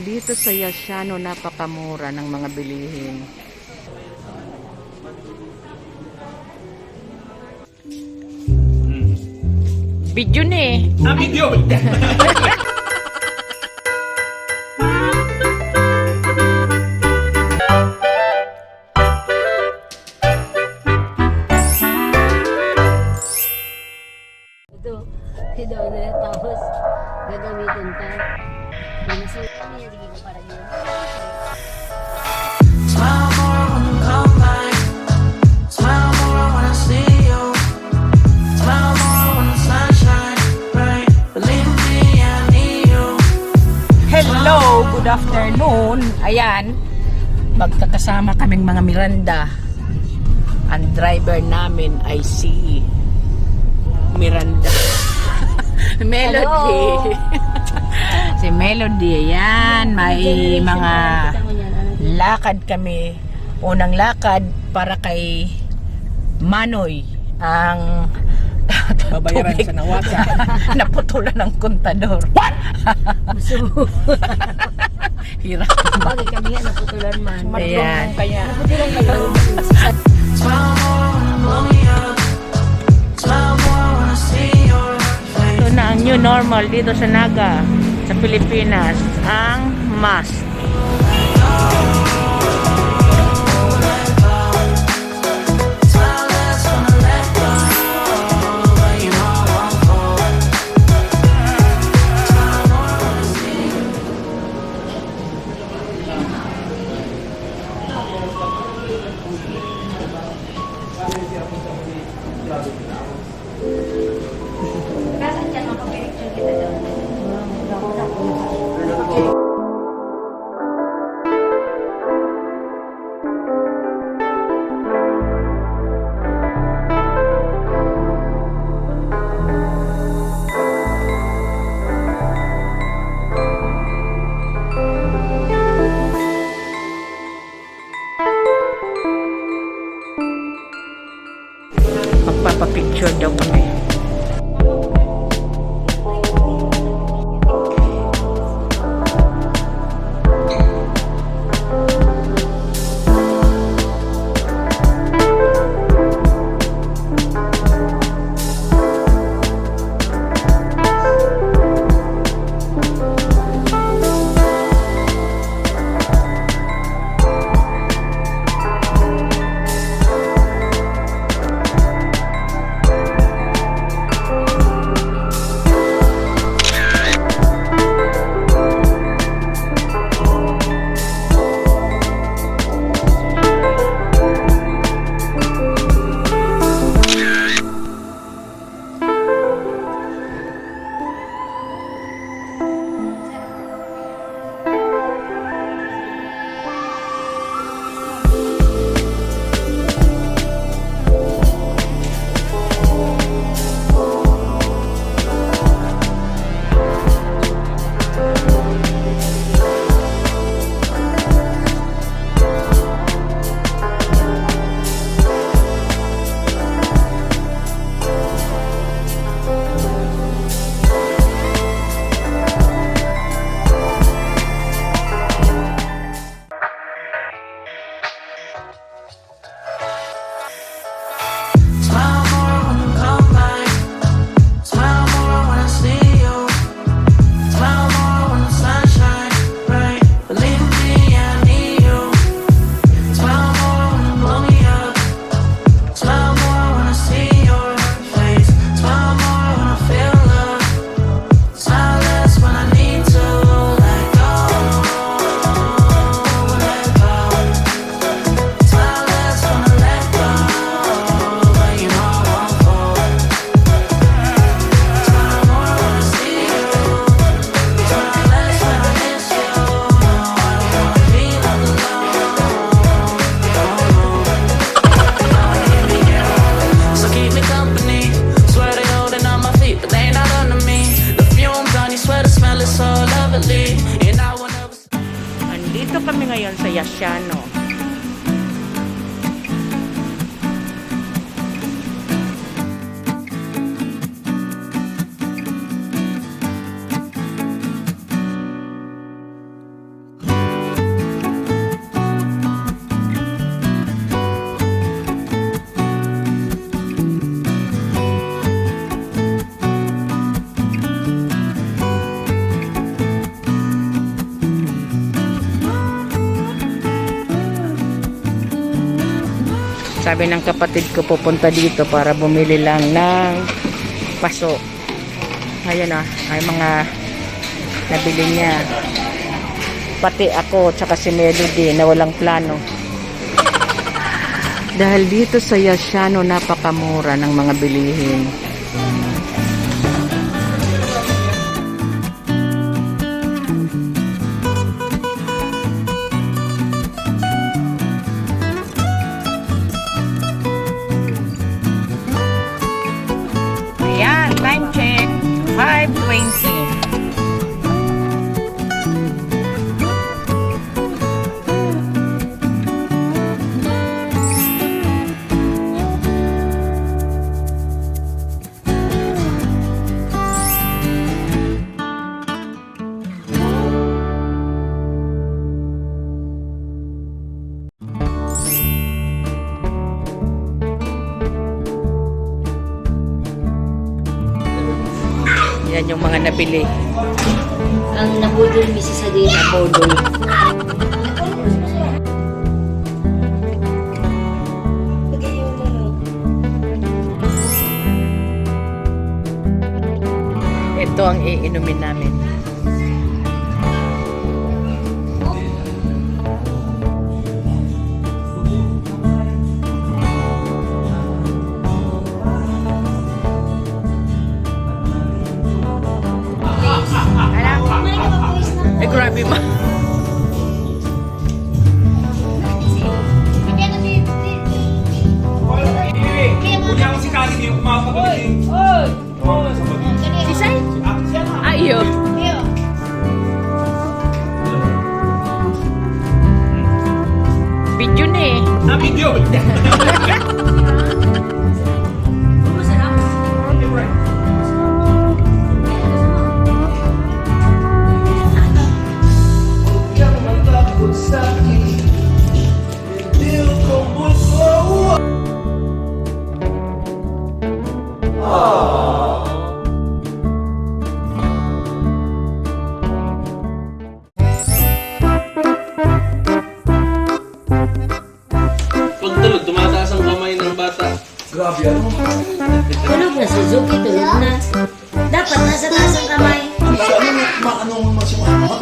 Dito sa YASHANO, napakamura ng mga bilihin. Video na eh. Video! Ito na tapos gagamitin pa. Binasutan niya dito para yun. Smile more when you come back. Smile more when I see you. Smile more when the sunshine bright. Believe me, I need you. Hello! Good afternoon! Ayan, magkakasama kaming mga Miranda. Ang driver namin ay si Miranda. Melody. Si Melody. Ayan, may mga lakad kami. Unang lakad para kay Manoy. Ang Babayaran sa nawasa. naputulan ng kontador. What? Hirap. Bakit kami yan naputulan man? Ayan. Naputulan kayo. Smile more when you blow me up. Smile more when I see your face. Ito na ang new normal dito sa Naga, sa Pilipinas, ang mask. Smile less when I let go. But you know I won't fall. Smile more when I see you. Kasan dyan makapicture kita doon? Magpapapicture daw kami. Smile more when you come back. Smile more when I see you. Smile more when the sunshine bright. Believe me, I need you. Smile more when you blow me up. Smile more when I see your face. Smile more when I feel love. Smile less when I need to let go. Let go. Smile less when I let go. But you know I won't fall. Smile more when I see you. Smile less when I miss you. No, I don't wanna be left alone. So keep me company. Swear they holding on my feet, but they not under me. The fumes on you, swear the smell is so lovely. And I will never. Andito kami ngayon sa YASHANO. Sabi ng kapatid ko pupunta dito para bumili lang ng paso. Ayan ay mga nabili niya. Pati ako tsaka si Melody na walang plano. Dahil dito sa YASHANO napakamura ng mga bilihin. Ayan, time check 5:20. Yan yung mga nabili. Ang nabudol misi sa din. Nabudol. Ito ang iinumin namin. Ay, grabe ma. Si Sai? Ayo. Video na eh. Video! Pagtulog, tumataas ang kamay ng bata. Grabe ano? Tulog na Suzuki, tulog na. Dapat nasa taas ang kamay. Ano maano mo mas yung ano?